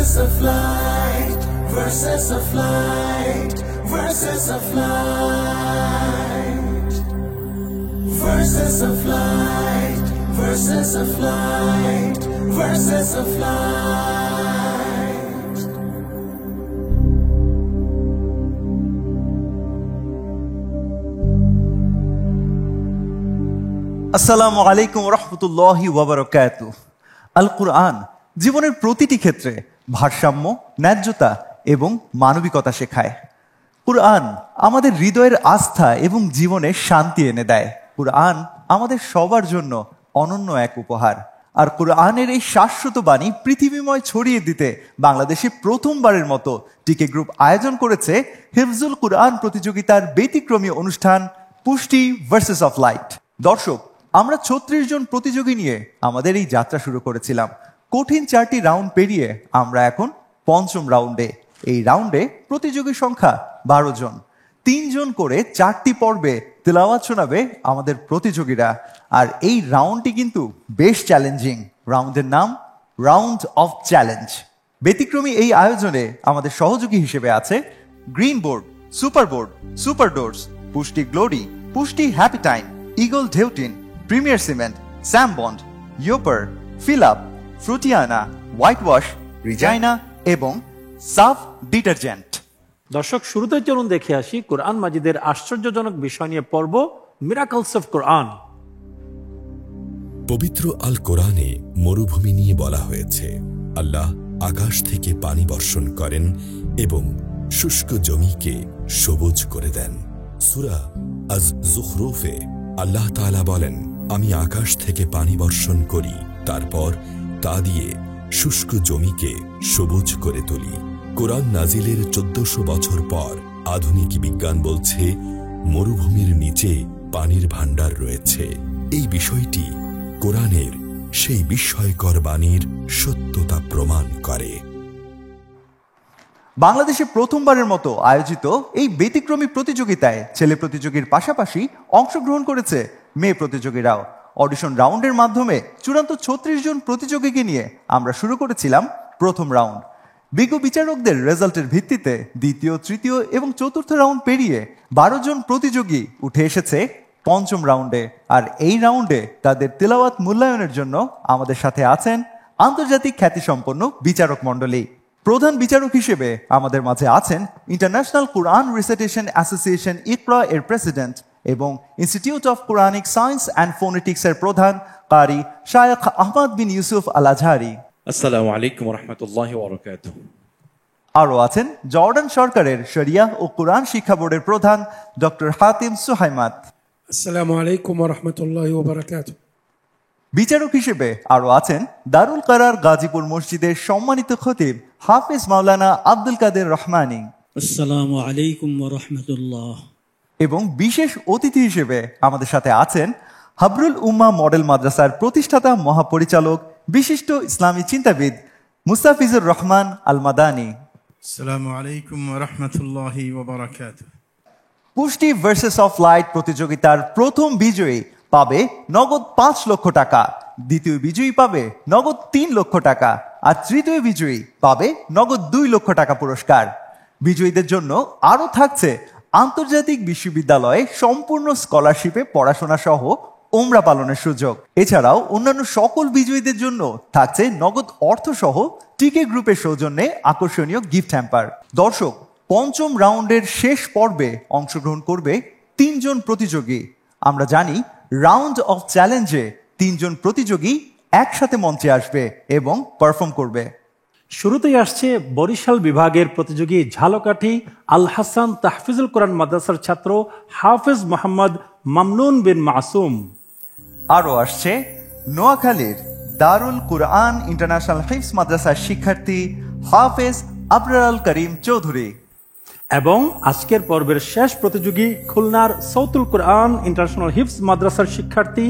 verses of light, verses of light, verses of light, verses of light, verses of light, verses of light. আসসালামু আলাইকুম রহমতুল্লাহি ওয়া বারাকাতুহু। আল কুরআন জীবনের প্রতিটি ক্ষেত্রে ভারসাম্য, ন্যায্যতা এবং মানবিকতা শেখায়। কুরআন আমাদের হৃদয়ের আস্থা এবং জীবনে শান্তি এনে দেয়। কুরআন আমাদের সবার জন্য অনন্য এক উপহার। আর কুরআনের এই শাশ্বত বাণী পৃথিবীময় ছড়িয়ে দিতে বাংলাদেশে প্রথমবারের মতো টিকে গ্রুপ আয়োজন করেছে হিফজুল কুরআন প্রতিযোগিতার ব্যতিক্রমী অনুষ্ঠান পুষ্টি ভার্সেস অফ লাইট। দর্শক, আমরা ৩৬ জন প্রতিযোগী নিয়ে আমাদের এই যাত্রা শুরু করেছিলাম। কঠিন ৪টি রাউন্ড পেরিয়ে আমরা এখন পঞ্চম রাউন্ডে। এই রাউন্ডে প্রতিযোগী সংখ্যা ১২ জন। ৩ জন করে ৪টি পর্বে তেলাওয়াত শোনাবে আমাদের প্রতিযোগীরা। আর এই রাউন্ডটি কিন্তু বেশ চ্যালেঞ্জিং। রাউন্ডের নাম রাউন্ড অফ চ্যালেঞ্জ। ব্যতিক্রমী এই আয়োজনে আমাদের সহযোগী হিসেবে আছে Green Board, Super Board, Super Doors, Pushti Glory, Pushti Happy Time, Eagle ঢেউটিন, প্রিমিয়ার সিমেন্ট, স্যাম বন্ড, ইয়োপার, ফিল আপ, ফ্রুটিয়ানা, হোয়াইট ওয়াশ, রিজাইনা এবং সাফ ডিটারজেন্ট। দর্শক, শুরুতে চলুন দেখে আসি কোরআন মাজিদের আশ্চর্যজনক বিষয় নিয়ে পর্ব মিরাকলস অফ কোরআন। পবিত্র আল কোরআনে মরুভূমি নিয়ে বলা হয়েছে, আল্লাহ আকাশ থেকে পানি বর্ষণ করেন এবং শুষ্ক জমিকে সবুজ করে দেন। সূরা আজ যুখরুফে আল্লাহ তাআলা বলেন, আমি আকাশ থেকে পানি বর্ষণ করি, তারপর তা দিয়ে শুষ্ক জমিকে সবুজ করে তুলি। কোরআন নাজিলের ১৪০০ বছর পর আধুনিক বিজ্ঞান বলছে মরুভূমির নিচে পানির ভাণ্ডার রয়েছে। এই বিষয়টি কোরআনের সেই বিস্ময়কর বাণীর সত্যতা প্রমাণ করে। বাংলাদেশে প্রথমবারের মতো আয়োজিত এই ব্যতিক্রমী প্রতিযোগিতায় ছেলে প্রতিযোগীর পাশাপাশি অংশগ্রহণ করেছে মেয়ে প্রতিযোগীরাও। অডিশন রাউন্ডের মাধ্যমে চূড়ান্ত ৩৬ জন প্রতিযোগীকে নিয়ে আমরা শুরু করেছিলাম প্রথম রাউন্ড। বিজ্ঞ বিচারকদের রেজাল্টের ভিত্তিতে দ্বিতীয়, তৃতীয় এবং চতুর্থ রাউন্ড পেরিয়ে ১২ জন প্রতিযোগী উঠে এসেছে পঞ্চম রাউন্ডে। আর এই রাউন্ডে তাদের তেলাওয়াত মূল্যায়নের জন্য আমাদের সাথে আছেন আন্তর্জাতিক খ্যাতিসম্পন্ন বিচারক মণ্ডলী। প্রধান বিচারক হিসেবে আমাদের মাঝে আছেন ইন্টারন্যাশনাল কুরআন রিসাইটেশন অ্যাসোসিয়েশন ইকরা এর প্রেসিডেন্ট এবং institute of Quranic science and phonetics এর প্রধান কারি শায়খ আহমদ বিন ইউসুফ আল আজহারি। আসসালামু আলাইকুম ওয়া রাহমাতুল্লাহি ওয়া বারাকাতুহু। আরও আছেন জর্ডান সরকারের শরিয়া ও কুরআন শিক্ষা বোর্ডের প্রধান ডক্টর হাতিম সুহাইমাত। আসসালামু আলাইকুম ওয়া রাহমাতুল্লাহি ওয়া বারাকাতুহু। বিচারক হিসেবে আরও আছেন দারুল কারার গাজীপুর মসজিদের সম্মানিত খতিব হাফিজ মাওলানা আব্দুল কাদের রহমানী। আসসালামু আলাইকুম ওয়া রাহমাতুল্লাহ। এবং বিশেষ অতিথি হিসেবে আমাদের সাথে আছেন হাবরুল উম্মাহ মডেল মাদ্রাসার প্রতিষ্ঠাতা মহাপরিচালক বিশিষ্ট ইসলামী চিন্তাবিদ মুস্তাফিজুর রহমান আল মাদানী। আসসালামু আলাইকুম ওয়া রাহমাতুল্লাহি ওয়া বারাকাতুহু। পুষ্টি ভার্সেস অফ লাইট প্রতিযোগিতার প্রথম বিজয়ী পাবে নগদ ৫ লক্ষ টাকা, দ্বিতীয় বিজয়ী পাবে নগদ ৩ লক্ষ টাকা, আর তৃতীয় বিজয়ী পাবে নগদ ২ লক্ষ টাকা পুরস্কার। বিজয়ীদের জন্য আরও থাকছে আন্তর্জাতিক বিশ্ববিদ্যালয়ে সম্পূর্ণ স্কলারশিপে পড়াশোনা সহ ওমরা পালনের সুযোগ। এছাড়াও অন্যান্য সকল বিজয়ীদের জন্য থাকছে নগদ অর্থ সহ টিকে গ্রুপের সৌজন্যে আকর্ষণীয় গিফট হ্যাম্পার। দর্শক, পঞ্চম রাউন্ডের শেষ পর্বে অংশগ্রহণ করবে ৩ জন প্রতিযোগী। আমরা জানি রাউন্ড অফ চ্যালেঞ্জে ৩ জন প্রতিযোগী একসাথে মঞ্চে আসবে এবং পারফর্ম করবে। শুরুতেই আসছে বরিশাল বিভাগের প্রতিযোগী ঝালকাঠি আল হাসান তাহফিজুল কোরআন মাদ্রাসার ছাত্র হাফেজ মোহাম্মদ মামনুন বিন মাসুম। আরও আসছে নোয়াখালীর দারুল কুরআন ইন্টারন্যাশনাল হিফজ মাদ্রাসার শিক্ষার্থী হাফেজ আবরার করিম চৌধুরী। এবং আজকের পর্বের শেষ প্রতিযোগী খুলনার সৌতুল কুরআন ইন্টারন্যাশনাল হিফজ মাদ্রাসার শিক্ষার্থী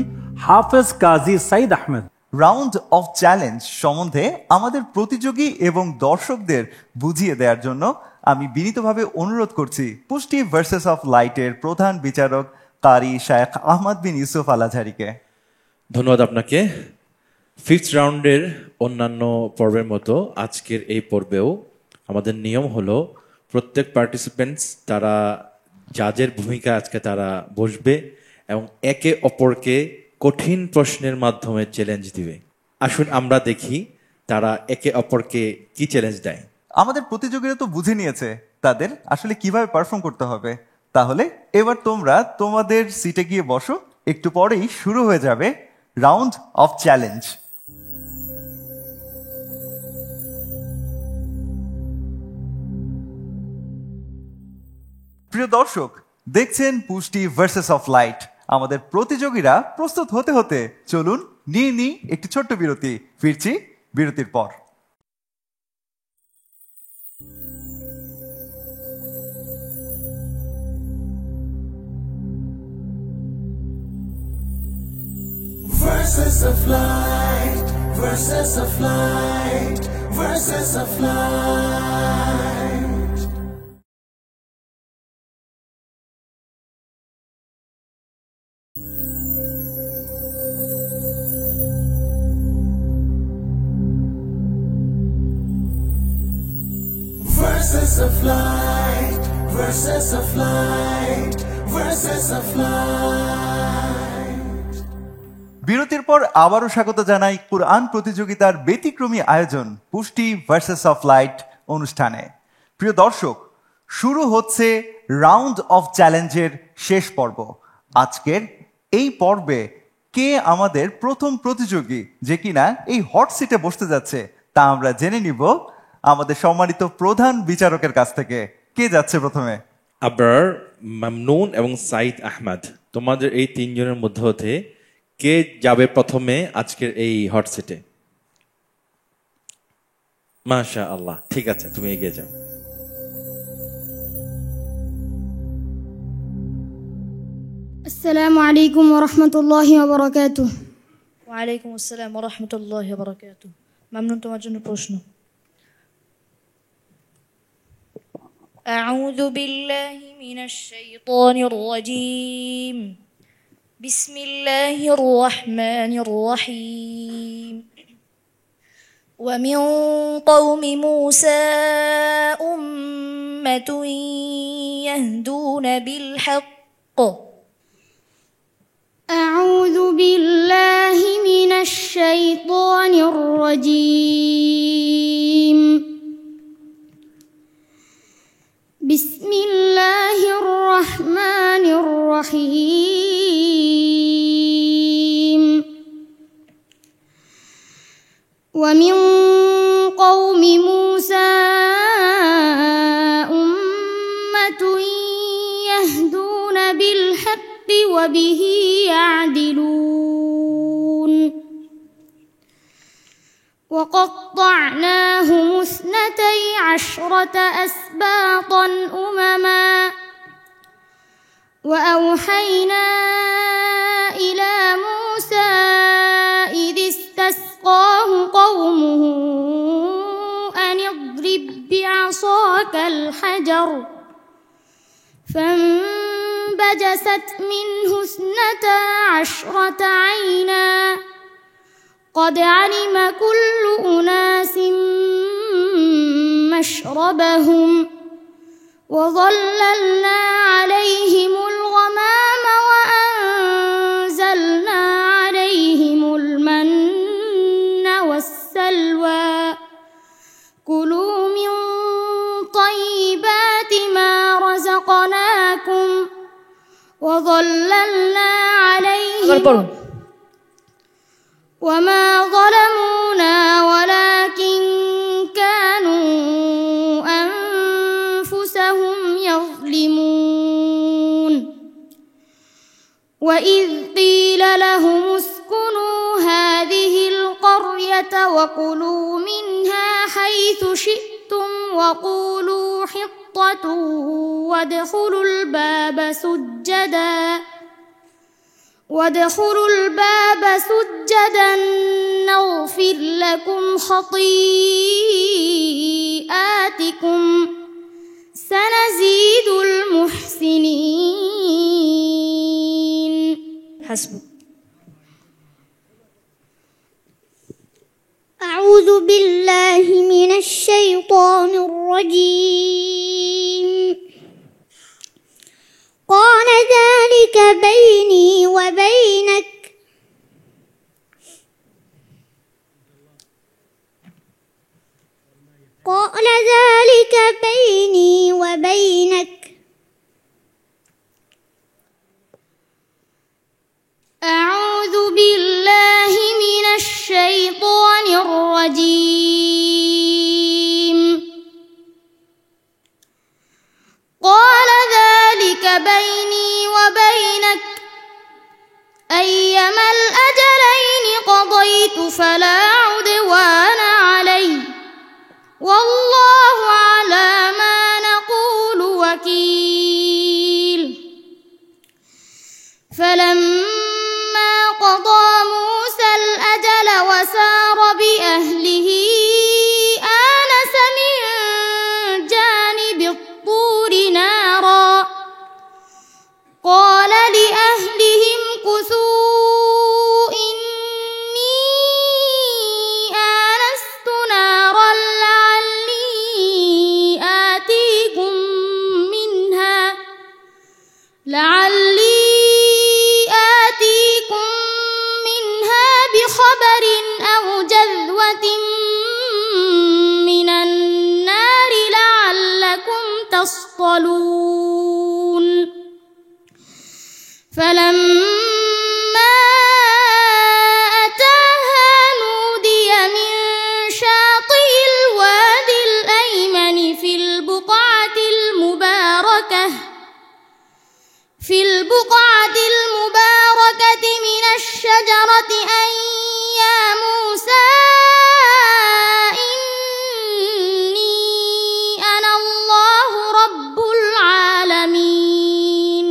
Hafez Kazi Saeed Ahmed. Round of challenge সম্বন্ধে আমাদের প্রতিযোগী এবং দর্শকদের বুঝিয়ে দেওয়ার জন্য আমি বিনীতভাবে অনুরোধ করছি পুষ্টি ভার্সেস অফ লাইটের প্রধান বিচারক কারি শায়খ আহমদ বিন ইউসুফ আল আজহারিকে। ধন্যবাদ আপনাকে। ফিফথ রাউন্ডের অন্যান্য পর্বের মতো আজকের এই পর্বেও আমাদের নিয়ম হলো প্রত্যেক পার্টিসিপেন্টস তারা জাজের ভূমিকা আজকে তারা বসবে এবং একে অপরকে কঠিন প্রশ্নের মাধ্যমে চ্যালেঞ্জ দিবে। আসুন আমরা দেখি তারা একে অপরকে কি চ্যালেঞ্জ দেয়। আমাদের প্রতিযোগীরা তো বুঝে নিয়েছে তাদের আসলে কিভাবে পারফর্ম করতে হবে। তাহলে এবার তোমরা তোমাদের সিটে গিয়ে বসো, একটু পরেই শুরু হয়ে যাবে রাউন্ড অফ চ্যালেঞ্জ। প্রিয় দর্শক, দেখছেন পুষ্টি ভার্সেস অফ লাইট। আমাদের প্রতিযোগীরা প্রস্তুত হতে হতে চলুন নিয়ে নিই একটি ছোট্ট বিরতি। ফিরছি বিরতির পর। Verses of light, verses of light, verses of light. Verses of light, verses of light, verses of light. বিরতির পর আবারও স্বাগত জানাই কুরআন প্রতিযোগিতার ব্যতিক্রমী আয়োজন পুষ্টি ভার্সেস অফ লাইট অনুষ্ঠানে। প্রিয় দর্শক, শুরু হচ্ছে রাউন্ড অফ চ্যালেঞ্জের শেষ পর্ব। আজকের এই পর্বে কে আমাদের প্রথম প্রতিযোগী যে কিনা এই হট সিটে বসতে যাচ্ছে তা আমরা জেনে নিব আমাদের সম্মানিত প্রধান বিচারকের কাছ থেকে। কে যাচ্ছে প্রথমে? আবরার, মামনুন এবং সাইদ আহমদ, তোমাদের এই তিনজনের মধ্যে হতে কে যাবে প্রথমে আজকের এই হট সিটে? মাশা আল্লাহ, ঠিক আছে, তুমি এগিয়ে যাও। আসসালামু আলাইকুম ওয়া রাহমাতুল্লাহি ওয়া বারাকাতুহু। ওয়া আলাইকুম আসসালাম ওয়া রাহমাতুল্লাহি ওয়া বারাকাতুহু। মামনুন, তোমার জন্য প্রশ্ন। আউযু বিল্লাহি মিনাশ শাইতানির রাজীম। বিসমিল্লাহির রাহমানির রাহিম। ومن قوم موسى أمة يهدون بالحق. أعوذ بالله من الشيطان الرجيم. بسم الله الرحمن الرحيم. ومن قوم موسى أمة يهدون بالحق وبه يعدلون. وقطعناهم 12 أسباطا أمما وأوحينا إلى موسى إذ استسقاه قومه أن اضرب بعصاك الحجر فانبجست منه 12 عينا قد علم كل أناس مشربهم وظللنا عليهم الغمام وأنزلنا عليهم المن والسلوى كلوا من طيبات ما رزقناكم وظللنا عليهم وما ظلمونا ولكن كانوا أنفسهم يظلمون. وإذ قيل لهم اسكنوا هذه القرية وكلوا منها حيث شئتم وقولوا حطة وادخلوا الباب سجدا نغفر لكم خطيئاتكم سنزيد المحسنين. حسبك. بالله من الشيطان الرجيم قال ذلك بيني وبينك قال ذلك بيني وبينك أعوذ بالله من الشيطان الرجيم قال ذلك بيني وبينك أيما الأجلين قضيت فلا عدوان علي والله على ما نقول وكيل فلما قضى موسى الأجل وسار بأهله آنس من جانب الطور نارا قال لأهلهم كثوا إني آنست نارا لعلي آتيكم منها بخبر أو جذوة من النار لعلكم تصطلون فلما أتاها نودي من شاطئ الوادي الأيمن في البقعة المباركة من الشجرة أن يا موسى إني أنا الله رب العالمين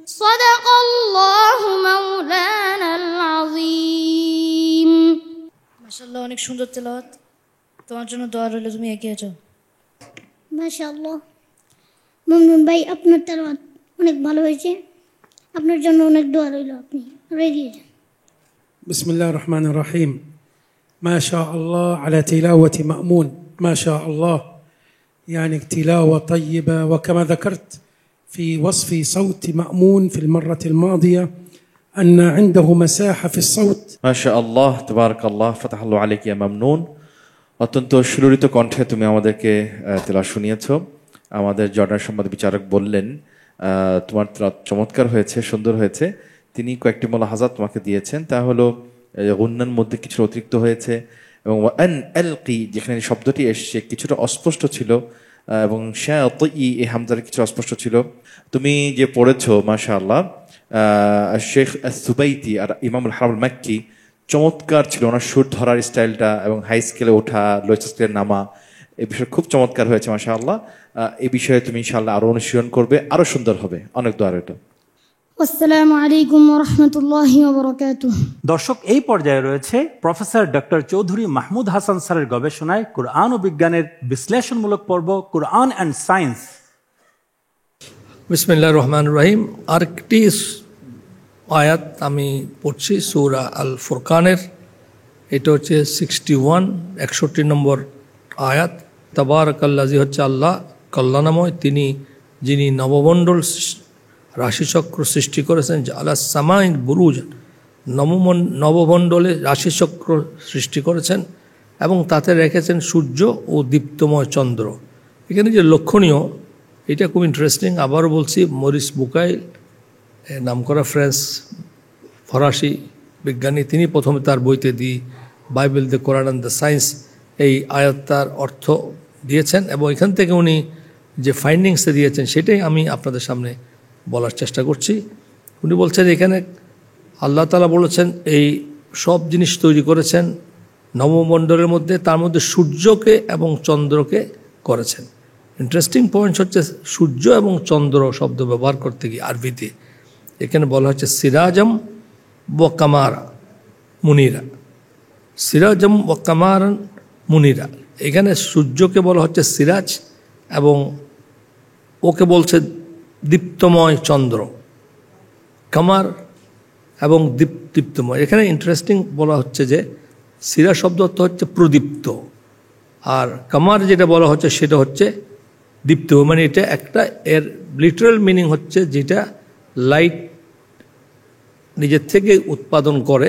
صدق الله مولانا العظيم মাশাআল্লাহ অনেক সুন্দর তেলাওয়াত তোমার জন্য দোয়া রইল তুমি এগিয়ে যাও মাশাআল্লাহ মামুন ভাই আপনার তেলাওয়াত অনেক ভালো হয়েছে আপনার জন্য অনেক দোয়া রইল আপনি এগিয়ে যান بسم الله الرحمن الرحيم ما شاء الله على تلاوة مأمون ما شاء الله يعني تلاوة طيبة وكما ذكرت في وصف صوت مأمون في المرة الماضية أن عنده مساحة في الصوت ما شاء الله تبارك الله فتح الله عليك يا ممنون অত্যন্ত সুললিত কণ্ঠে তুমি আমাদেরকে তেলাওয়াত শুনিয়েছো আমাদের জর্ডান সম্বাদ বিচারক বললেন তোমার তেলাওয়াত চমৎকার হয়েছে সুন্দর হয়েছে তিনি কয়েকটি মুলাহাজাত তোমাকে দিয়েছেন তা হলো গুন্নার মধ্যে কিছু অতিরিক্ত হয়েছে এবং আন আলকি যেখানে শব্দটি এসছে কিছুটা অস্পষ্ট ছিল এবং শাতি এই হামজার কিছু অস্পষ্ট ছিল তুমি যে পড়েছো মাশাআল্লাহ শেখ সুবাইতি আর ইমাম আল হারাম মাক্কি চমৎকার ছিল ওনার সুর ধরার স্টাইলটা এবং হাই স্কেলে ওঠা লো স্কেলে নামা এই বিষয় খুব চমৎকার হয়েছে মাশাআল্লাহ এই বিষয়ে তুমি ইনশাআল্লাহ আরো অনুশীলন করবে আরো সুন্দর হবে অনেক দোয়া রইল আসসালামু আলাইকুম ওয়া রাহমাতুল্লাহি ওয়া বারাকাতুহু দর্শক এই পর্যায়ে রয়েছে প্রফেসর ডক্টর চৌধুরী মাহমুদ হাসান স্যারের গবেষণায় কোরআন ও বিজ্ঞানের বিশ্লেষণমূলক পর্ব কোরআন অ্যান্ড সায়েন্স বিসমিল্লাহির রহমানির রহিম আরেকটি আয়াত আমি পড়ছি সূরা আল ফুরকানের এটা হচ্ছে 61 নম্বর আয়াত তাবারাকাল্লাযী হচ্ছে আল্লাহ কল্যাণময় তিনি যিনি নবমণ্ডল রাশিচক্র সৃষ্টি করেছেন আলা সামাইন বুরুজ নবমণ্ডলে রাশিচক্র সৃষ্টি করেছেন এবং তাতে রেখেছেন সূর্য ও দীপ্তময় চন্দ্র এখানে যে লক্ষণীয় এটা খুব ইন্টারেস্টিং আবারও বলছি মরিস বুকাইল নামকরা ফ্রেঞ্চ ফরাসি বিজ্ঞানী তিনি প্রথমে তার বইতে দি Bible the Quran and the science এই আয়াতটার অর্থ দিয়েছেন এবং এখান থেকে উনি যে ফাইন্ডিংসে দিয়েছেন সেটাই আমি আপনাদের সামনে বলার চেষ্টা করছি উনি বলছেন এখানে আল্লাহ তাআলা বলেছেন এই সব জিনিস তৈরি করেছেন নবমণ্ডলের মধ্যে তার মধ্যে সূর্যকে এবং চন্দ্রকে করেছেন ইন্টারেস্টিং পয়েন্ট হচ্ছে সূর্য এবং চন্দ্র শব্দ ব্যবহার করতে গিয়ে আরবিতে এখানে বলা হচ্ছে সিরাজম ও কামারা মুনিরা সিরাজম ও কামারান মুনিরা এখানে সূর্যকে বলা হচ্ছে সিরাজ এবং ওকে বলছে দীপ্তময় চন্দ্র কামার এবং দীপ্তময় এখানে ইন্টারেস্টিং বলা হচ্ছে যে সিরাজ শব্দ অর্থ হচ্ছে প্রদীপ্ত, আর কামার যেটা বলা হচ্ছে সেটা হচ্ছে দীপ্ত। মানে এটা একটা এর লিটারাল মিনিং হচ্ছে যেটা লাইট নিজের থেকে উৎপাদন করে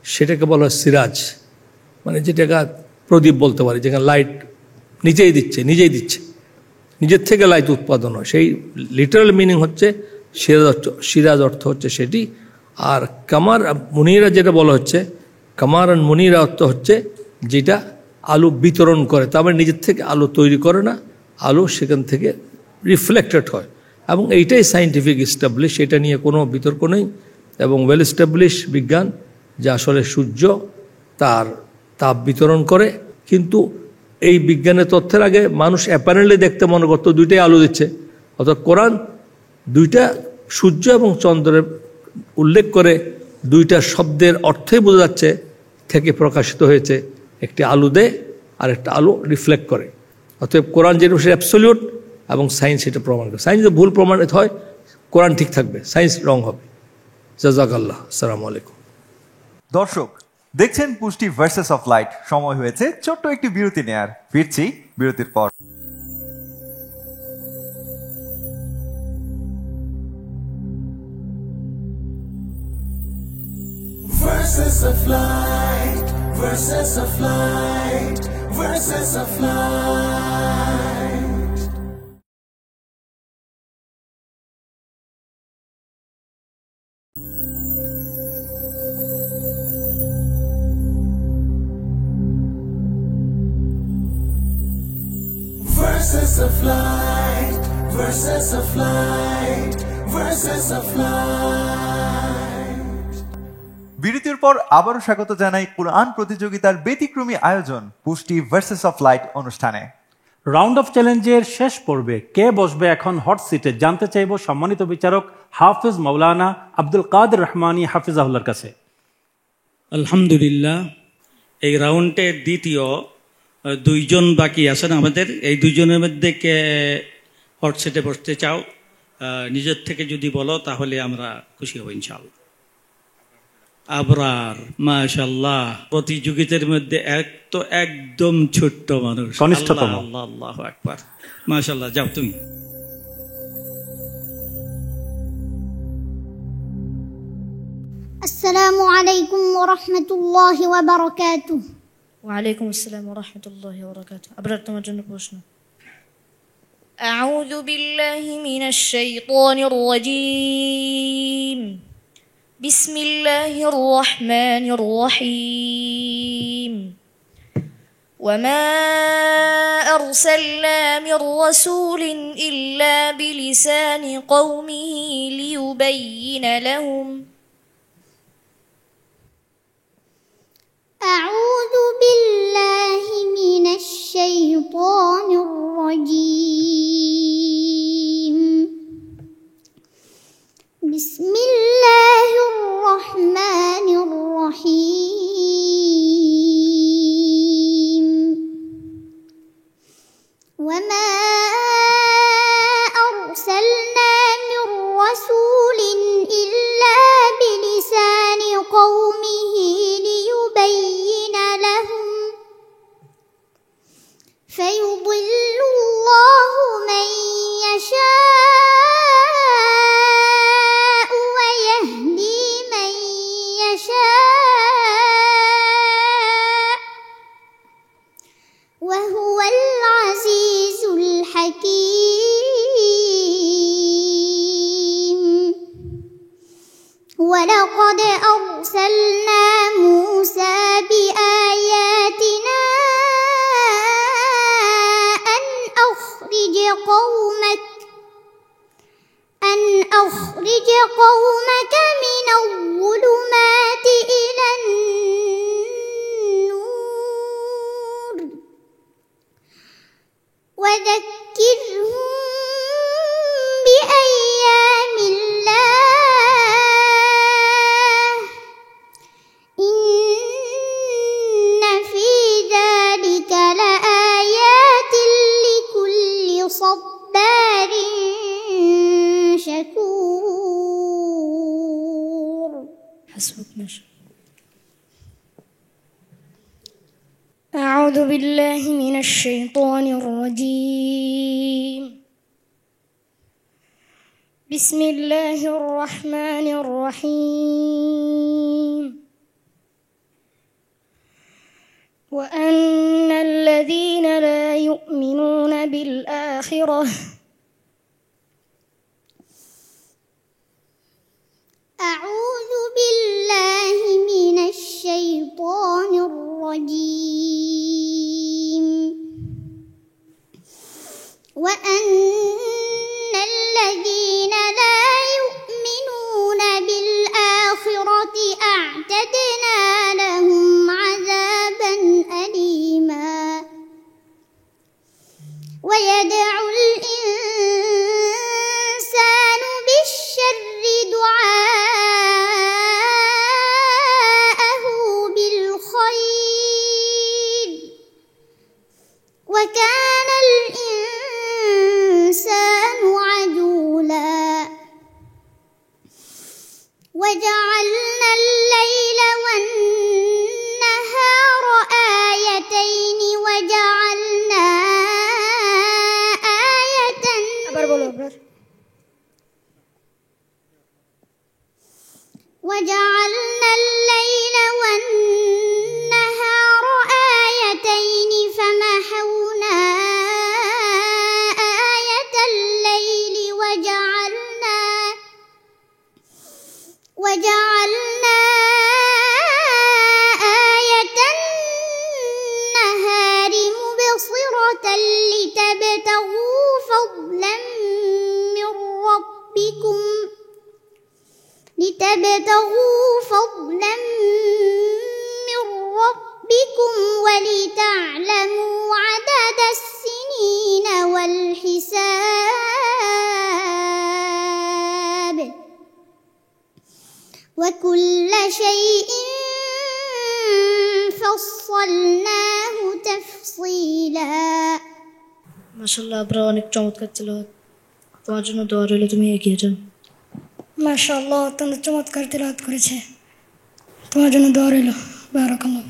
সেটাকে বলা হয় সিরাজ, মানে যেটাকে প্রদীপ বলতে পারি, যেখানে লাইট নিজেই দিচ্ছে নিজের থেকে লাইট উৎপাদন হয়, সেই লিটারাল মিনিং হচ্ছে সিরাজ অর্থ হচ্ছে সেটি। আর কামার মুনিরা যেটা বলা হচ্ছে, কামার আর মুনিরা অর্থ হচ্ছে যেটা আলো বিতরণ করে, তার মানে নিজের থেকে আলো তৈরি করে না, আলো সেখান থেকে রিফ্লেক্টেড হয়। এবং এইটাই সায়েন্টিফিক এস্টাবলিশ, এটা নিয়ে কোনো বিতর্ক নেই এবং ওয়েল এস্টাবলিশ বিজ্ঞান যে আসলে সূর্য তার তাপ বিতরণ করে। কিন্তু এই বিজ্ঞানের তথ্যের আগে মানুষ অ্যাপারেন্টলি দেখতে মনে করতো দুইটাই আলো দিচ্ছে, অর্থাৎ কোরআন দুইটা সূর্য এবং চন্দ্রের উল্লেখ করে দুইটা শব্দের অর্থই বোঝা যাচ্ছে থেকে প্রকাশিত হয়েছে, একটি আলো দেয় আর একটা আলো রিফ্লেক্ট করে। অতএব কোরআন যেটা সেটা অ্যাবসলিউট এবং সায়েন্স এটা প্রমাণ করে। সায়েন্স যদি ভুল প্রমাণিত হয় কোরআন ঠিক থাকবে, সায়েন্স রং হবে। জাযাকাল্লাহ। আসসালামু আলাইকুম। দর্শক দেখছেন পুষ্টি ভার্সেস অফ লাইট। সময় হয়েছে ছোট্ট একটি বিরতি নেয়ার, ফিরছি বিরতির পর। Verses of light, verses of light, verses of light. Verses of light, verses of light, verses of light. বিরতির পর আবারও স্বাগত জানাই কুরআন প্রতিযোগিতার ব্যতিক্রমী আয়োজন পুষ্টি ভার্সেস অফ লাইট অনুষ্ঠানে। রাউন্ড অফ চ্যালেঞ্জের শেষ পর্বে কে বসবে এখন হট সিটে জানতে চাইব সম্মানিত বিচারক হাফিজ মাওলানা আব্দুল কাদের রহমানী হাফিজাহুল্লাহর কাছে। আলহামদুলিল্লাহ, এই রাউন্ডের দ্বিতীয় দুইজন বাকি আছেন আমাদের। এই দুইজনের মধ্যে কে হট সিটে বসতে চাও নিজের থেকে যদি বলো তাহলে আমরা খুশি হব ইনশাআল্লাহ। আবরার, মাশাআল্লাহ, প্রতিযোগিতার মধ্যে একদম ছোট্ট মানুষ, কনিষ্ঠতম। আল্লাহ আল্লাহু আকবার, মাশাআল্লাহ। যাও তুমি। আসসালামু আলাইকুম ওয়া রাহমাতুল্লাহি ওয়া বারাকাতুহু। ওয়ালাইকুম আসসালাম ওয়া রাহমাতুল্লাহি ওয়া বারাকাতুহু। আবরার, তোমার জন্য প্রশ্ন। আউযু বিল্লাহি মিনাশ শাইতানির রাজীম। বিসমিল্লাহির রহমানির রহিম। وما أرسلنا من رسول إلا بلسان قومه ليبين لهم. أعوذ بالله من الشيطان الرجيم. بسم الله الرحمن الرحيم. وما أرسلنا من رسول إلا بلسان قومه ليبين لهم فيضل الله من يشاء ويهدي من يشاء وهو العزيز الحكيم. ولقد أرسلنا موسى بآياتنا أن أخرج قومك من الظلمات إلى النور وذكرهم بأيام الله إن في ذلك لآيات لكل صبار شكور. حسبك ما شاء الله. أعوذ بالله من الشيطان الرجيم بسم الله الرحمن الرحيم وأن الذين لا يؤمنون بالآخرة أعوذ بالله من الشيطان الرجيم وأن الذين لا يؤمنون بالآخرة أعتدنا لهم عذابا أليما ويدعو الإنسان بالشر دعاءه بالخير وكان الإنسان عجولا وجعلنا الليل والنهار آيتين وجعلنا وجعلنا الليل والنهار آيتين فمحونا آية الليل وجعلنا آية النهار مبصرة لتبتغوا فضلا من ربكم ولتعلموا عدد السنين والحساب وكل شيء فصلناه تفصيلا মাশাআল্লাহ আবরা অনেক চমৎকার তেলাওয়াত তোমার জন্য দোয়া রইল তুমি এগিয়ে যাও মাশাআল্লাহ অত্যন্ত চমৎকার তেলাওয়াত করেছে তোমার জন্য দোয়া রইল বারাকাল্লাহ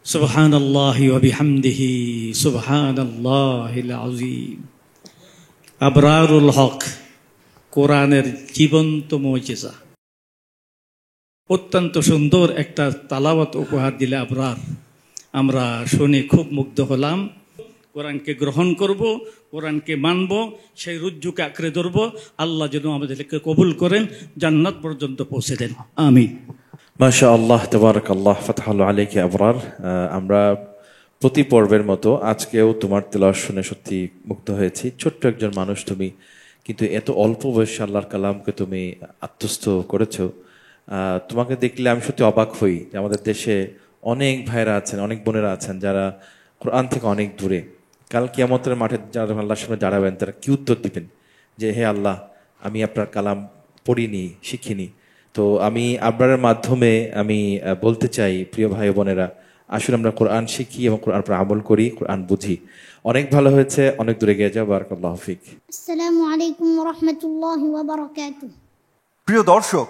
সুবহানাল্লাহি ওয়া বিহামদিহি সুবহানাল্লাহিল আযীম আবরারুল হক কোরআনের জীবন্ত মুজিজা অত্যন্ত সুন্দর একটা তালাওয়াত উপহার দিলে আবরার আমরা শুনে খুব মুগ্ধ হলাম কোরআনকে গ্রহণ করব কোরআনকে মানব সেই রুজ্জুকে আঁকড়ে ধরব আল্লাহ যেন আমাদেরকে কবুল করেন জান্নাত পর্যন্ত পৌঁছে দেন আমিন মাশাআল্লাহ তাবারাকাল্লাহ ফাতহাল্লাহু আলাইকা আবরার আমরা প্রতি পর্বের মতো আজকেও তোমার তেলাওয়াত শুনে সত্যি মুগ্ধ হয়েছি ছোট্ট একজন মানুষ তুমি কিন্তু এত অল্প বয়সে আল্লাহর কালামকে তুমি আত্মস্থ করেছো তোমাকে দেখলে আমি সত্যি অবাক হই যে আমাদের দেশে অনেক ভাইরা আছেন অনেক বোনেরা আছেন যারা কোরআন থেকে অনেক দূরে কাল কিয়ামতের মাঠে যারা আল্লাহর সামনে দাঁড়াবেন তারা কি উত্তর দিবেন যে হে আল্লাহ আমি আপনার কালাম পড়িনি শিখিনি তো আমি আপনার মাধ্যমে আমি বলতে চাই প্রিয় ভাই বোনেরা আসলে আমরা কোরআন শিখি এবং কোরআন পর আমল করি কোরআন বুঝি অনেক ভালো হয়েছে অনেক দূরে গিয়ে যাও বারাকাল্লাহু ফিক আসসালামু আলাইকুম ওয়া রাহমাতুল্লাহি ওয়া বারাকাতুহু প্রিয় দর্শক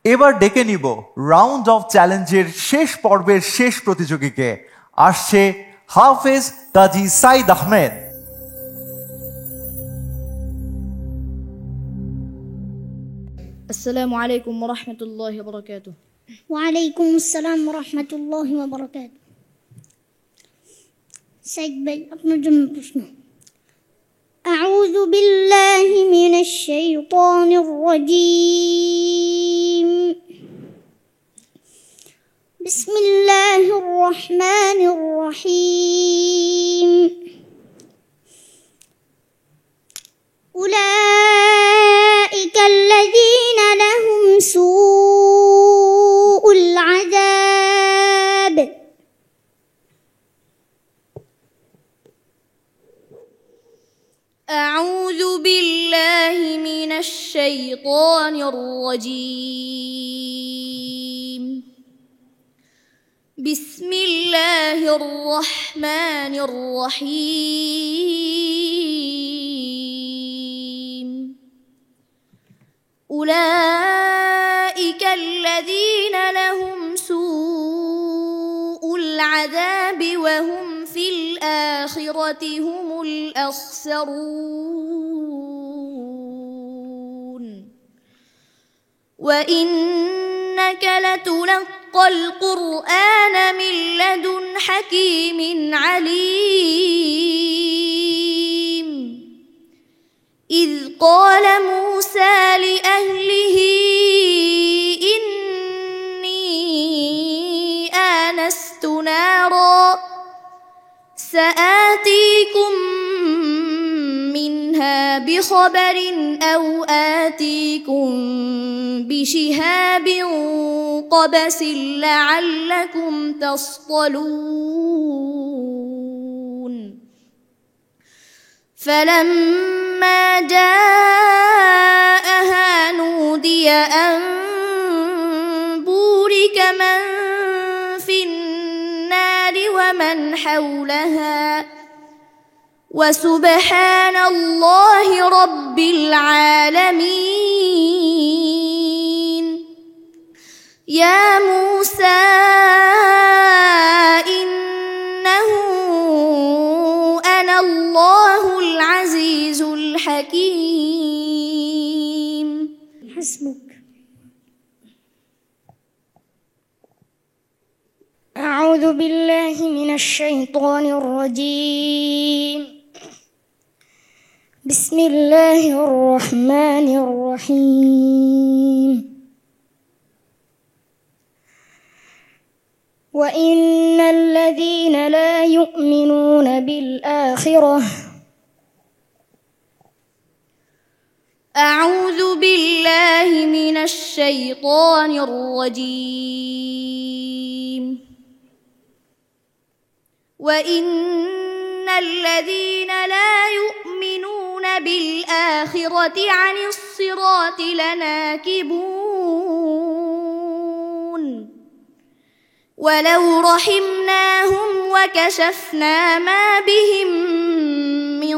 এবার ডেকে নিব রাউন্ড অফ চ্যালেঞ্জের শেষ পর্বের শেষ প্রতিযোগীকে আসছে হাফেজ কাজী সাইদ আহমেদ আসসালামু আলাইকুম ওয়া রাহমাতুল্লাহি ওয়া বারাকাতুহু ওয়া আলাইকুম আসসালাম ওয়া রাহমাতুল্লাহি ওয়া বারাকাতুহু সাইদ ভাই আপনার জন্য প্রশ্ন أعوذ بالله من الشيطان الرجيم بسم الله الرحمن الرحيم أولئك الذين لهم سوء العذاب أعوذ بالله من الشيطان الرجيم بسم الله الرحمن الرحيم أولئك الذين لهم سوء العذاب وهم في الآخرة هم الأخسرون وإنك لتلقى القرآن من لدن حكيم عليم إذ قال موسى لأهله إني آنست نارا سآتيكم منها بخبر أو آتيكم بشهاب قبس لعلكم تصطلون فلما جاءها نودي أن بورك من في النار ومن حولها وسبحان الله رب العالمين يا موسى إنه أنا الله العزيز الحكيم حسبك. أعوذ بالله من الشيطان الرجيم. بسم الله الرحمن الرحيم. وإن الذين لا يؤمنون بالآخرة أعوذ بالله من الشيطان الرجيم. وإن الذين لا يؤمنون بالآخرة عن الصراط لناكبون ولو رحمناهم وكشفنا ما بهم من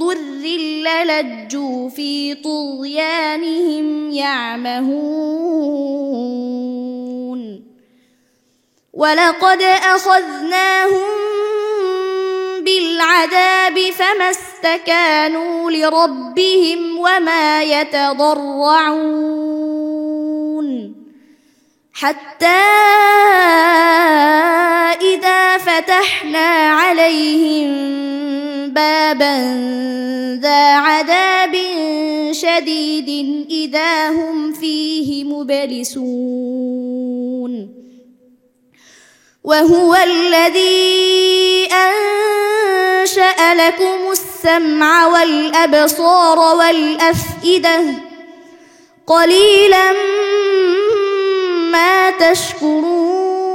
ضر للجوا في طغيانهم يعمهون ولقد أخذناهم بالعذاب فما استكانوا لربهم وما يتضرعون حتى إذا فتحنا عليهم بابا ذا عذاب شديد إذا هم فيه مبلسون وهو الذي أنشأ لكم السمع والأبصار والأفئدة قليلا ما تشكرون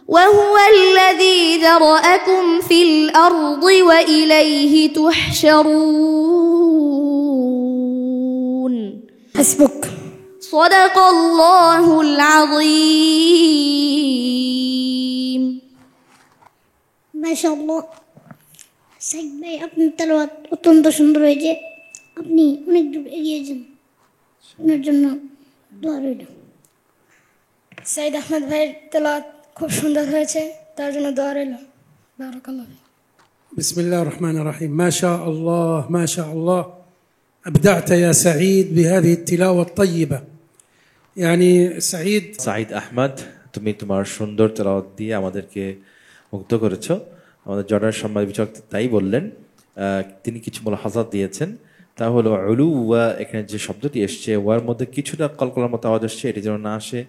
وهو الذي ذرأكم في الأرض وإليه تحشرون. حسبك. صدق الله العظيم. মাশাআল্লাহ। সাইদ ভাই আপনার তেলাওয়াত অত্যন্ত সুন্দর হয়েছে, আপনি অনেক দূর এগিয়ে যান, আপনার জন্য দোয়া রইল। সাইদ আহমেদ ভাইয়ের তেলাওয়াত খুব সুন্দর হয়েছে, তার জন্য দোয়া রইল। বারাকাল্লাহ। بسم الله الرحمن الرحيم. ما شاء الله ما شاء الله، أبدعت يا سعيد بهذه التلاوة الطيبة. يعني سعيد আহমদ, তুমি তোমার সুন্দর তেলাওয়াত দিয়ে আমাদেরকে মুগ্ধ করেছো। আমাদের জর্ডান সম্মানিত বিচারক তাই বললেন। তিনি কিছু মুলাহাজাত দিয়েছেন, তা হলো উলু ওয়া, এখানে যে শব্দটি এসছে ওয়ার মধ্যে কিছুটা কলকলার মতো আওয়াজ আসছে, এটি যেন না আসে।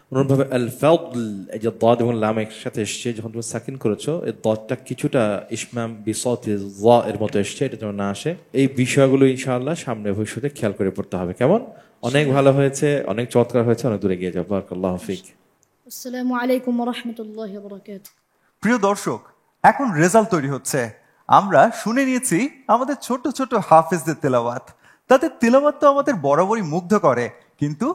অনুরূপভাবে আল ফাদল, এই যে দাদ এবং লাম একসাথে এসছে, যখন তুমি সাকিন করেছো এই দাদটা কিছুটা ইসমাম বিসাত যা এর মতো এসছে, এটা যেন না আসে। এই বিষয়গুলো ইনশাআল্লাহ সামনে ভবিষ্যতে খেয়াল করে পড়তে হবে। কেমন? অনেক ভালো হয়েছে, অনেক চমৎকার হয়েছে, অনেক দূরে গিয়ে যাও। বারাকাল্লাহু ফিক। আসসালামু আলাইকুম ওয়া রাহমাতুল্লাহি ওয়া বারাকাতুহু। প্রিয় দর্শক, এখন রেজাল্ট তৈরি হচ্ছে। আমরা শুনে নিয়েছি আমাদের ছোট ছোট হাফেজদের তেলাওয়াত। তাদের তেলাওয়াত তো আমাদের বরাবরই মুগ্ধ করে, কিন্তু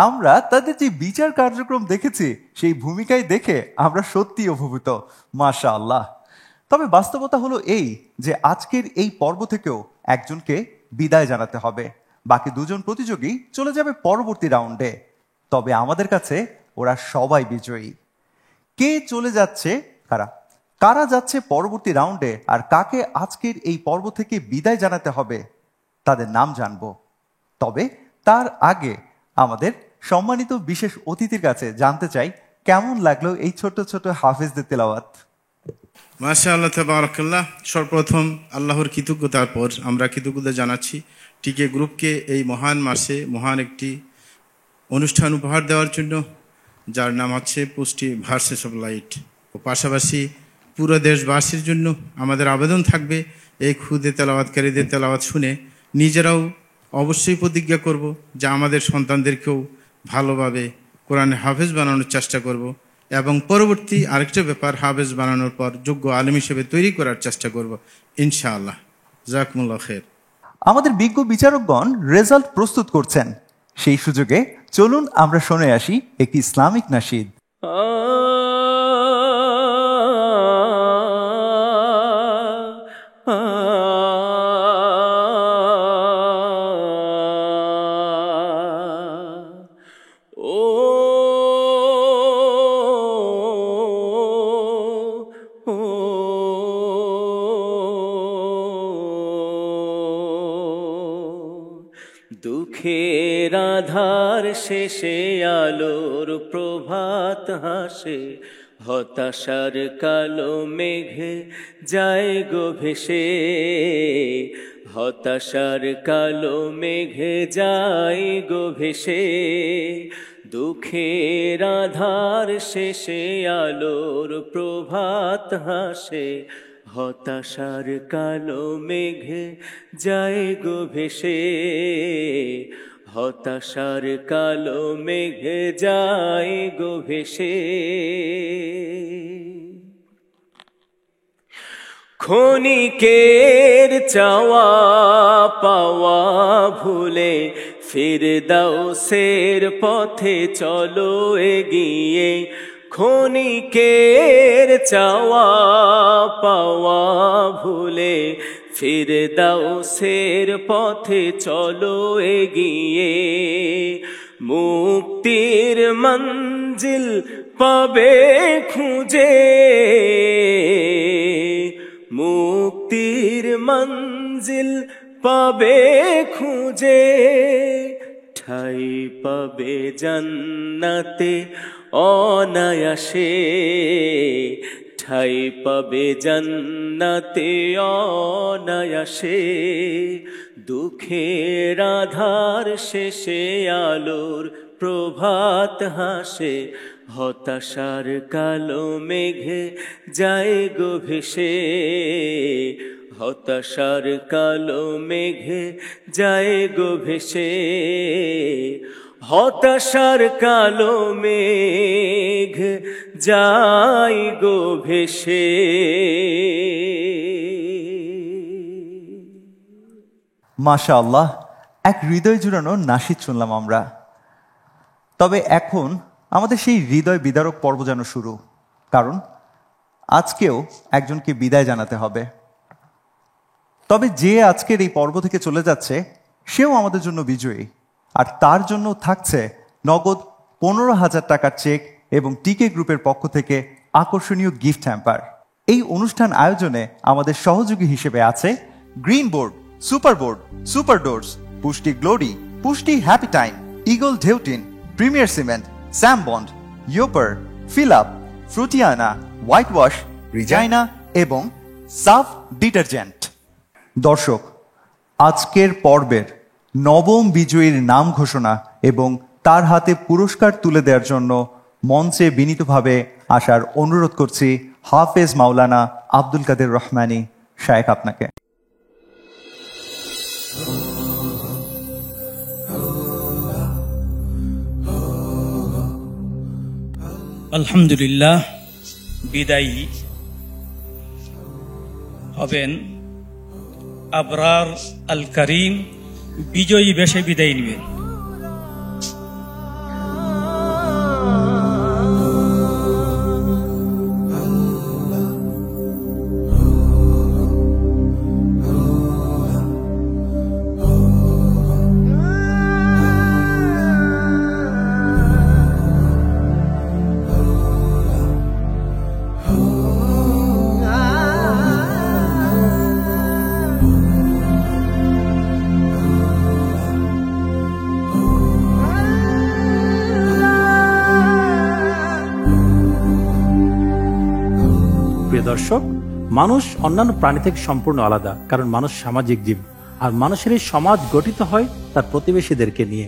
আমরা তাদের যে বিচার কার্যক্রম দেখেছি সেই ভূমিকায় দেখে আমরা সত্যি অভিভূত। মাশাআল্লাহ। তবে বাস্তবতা হলো এই যে আজকের এই পর্ব থেকেও একজনকে বিদায় জানাতে হবে, বাকি দুজন প্রতিযোগী চলে যাবে পরবর্তী রাউন্ডে। তবে আমাদের কাছে ওরা সবাই বিজয়ী। কে চলে যাচ্ছে, কারা যাচ্ছে পরবর্তী রাউন্ডে, আর কাকে আজকের এই পর্ব থেকে বিদায় জানাতে হবে তাদের নাম জানবো। তবে তার আগে আমাদের সম্মানিত বিশেষ অতিথির কাছে জানতে চাই কেমন লাগলো এই ছোট ছোট হাফেজদের তেলাওয়াত। মাশাআল্লাহ তাবারাকাল্লাহ। সর্বপ্রথম আল্লাহর কৃতজ্ঞতার পর আমরা কৃতজ্ঞতা জানাচ্ছি টিকে গ্রুপকে এই মহান মাসে মহান একটি অনুষ্ঠান উপহার দেওয়ার জন্য, যার নাম হচ্ছে পুষ্টি ভার্সেস অফ লাইট। পাশাপাশি পুরো দেশবাসীর জন্য আমাদের আবেদন থাকবে এই খুদে তেলাওয়াতকারীদের তেলাওয়াত শুনে নিজেরাও অবশ্যই প্রতিজ্ঞা করব যে আমাদের সন্তানদেরকেও ভালোভাবে কোরআনে হাফেজ বানানোর চেষ্টা করব, এবং পরবর্তী আরেকটা ব্যাপার, হাফেজ বানানোর পর যোগ্য আলেম হিসেবে তৈরি করার চেষ্টা করব ইনশাআল্লাহ। জাযাকুমুল্লাহ খাইর। আমাদের বিজ্ঞ বিচারকগণ রেজাল্ট প্রস্তুত করছেন, সেই সুযোগে চলুন আমরা শুনে আসি একটি ইসলামিক নাশিদ। দুঃখের আধার শেষে আলোর প্রভাত হাসে, হতাশার কালো মেঘে যায় গো ভেসে, হতাশার কালো মেঘে যায় গো ভেসে। দুঃখের আধার শেষে আলোর প্রভাত হাসে, হতাশার কালো মেঘে যায় গো ভেসে, হতাশার কালো মেঘে যায় গো ভেসে। ক্ষণিকের চাওয়া পাওয়া ভুলে ফিরদাউসের পথে চলো এগিয়ে, ক্ষণিকের চাওয়া পাওয়া ভুলে ফিরদাউসের পথে চলো এগিয়ে। মুক্তির মঞ্জিল পাবে খুঁজে, মুক্তির মঞ্জিল পাবে খুঁজে, ঠাই পাবে জান্নাতে অনায়াসে, ঠাই পাবে জান্নাতে অনায়াসে। দুঃখের আধার শেষে আলোর প্রভাত হাসে, হতাশার কালো মেঘে যায় গো ভেসে, হতাশার কালো মেঘে যায় গো ভেসে, হতাশার কালো মেঘ যায় গো ভেসে। মাশাআল্লাহ, এক হৃদয় জুড়ানো নাশিদ শুনলাম আমরা। তবে এখন আমাদের সেই হৃদয় বিদারক পর্ব যেন শুরু, কারণ আজকেও একজনকে বিদায় জানাতে হবে। তবে যে আজকের এই পর্ব থেকে চলে যাচ্ছে সেও আমাদের জন্য বিজয়ী, আর তার জন্য থাকছে নগদ 15,000 টাকার চেক এবং টিকে গ্রুপের পক্ষ থেকে আকর্ষণীয় গিফট হ্যাম্পার। এই অনুষ্ঠান আয়োজনে আমাদের সহযোগী হিসেবে আছে Green Board, Super Board, Super Doors, Pushti Glory, Pushti Happy Time, Eagle ঢেউটিন, প্রিমিয়ার সিমেন্ট, স্যাম বন্ড, ইয়োপার, ফিল আপ, ফ্রুটিয়ানা, হোয়াইট ওয়াশ, রিজাইনা এবং সাফ ডিটারজেন্ট। দর্শক, আজকের পর্বের নবম বিজয়ীর নাম ঘোষণা এবং তার হাতে পুরস্কার তুলে দেওয়ার জন্য মঞ্চে বিনীতভাবে আসার অনুরোধ করছি হাফেজ মাওলানা আব্দুল কাদের রহমানী শায়েখ আপনাকে। আলহামদুলিল্লাহ, বিদায়ী হবেন আবরার আল করিম, বিজয়ী বেশে বিদায় নেবেন। দর্শক, মানুষ অন্যান্য প্রাণী থেকে সম্পূর্ণ আলাদা, কারণ মানুষ সামাজিক জীব, আর মানুষের এই সমাজ গঠিত হয় তার প্রতিবেশীদেরকে নিয়ে।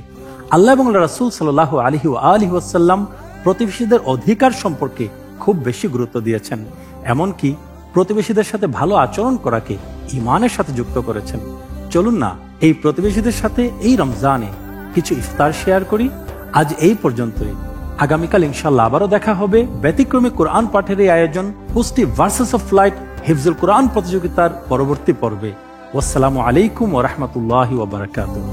আল্লাহ এবং রাসূল সাল্লাল্লাহু আলাইহি ওয়া আলিহি ওয়াসাল্লাম প্রতিবেশীদের অধিকার সম্পর্কে খুব বেশি গুরুত্ব দিয়েছেন, এমনকি প্রতিবেশীদের সাথে ভালো আচরণ করাকে ঈমানের সাথে যুক্ত করেছেন। চলুন না এই প্রতিবেশীদের সাথে এই রমজানে কিছু ইফতার শেয়ার করি। আজ এই পর্যন্তই। আগামীকাল ইনশাআল্লাহ আবারও দেখা হবে ব্যতিক্রমী কোরআন পাঠের এই আয়োজন হুস্টি ভার্সেস অফ লাইট হিফজুল কোরআন প্রতিযোগিতার পরবর্তী পর্বে। ওয়াসসালামু আলাইকুম ওয়া রাহমাতুল্লাহি ওয়া বারাকাতুহু।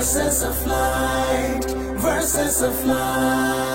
Verses of light, verses of light.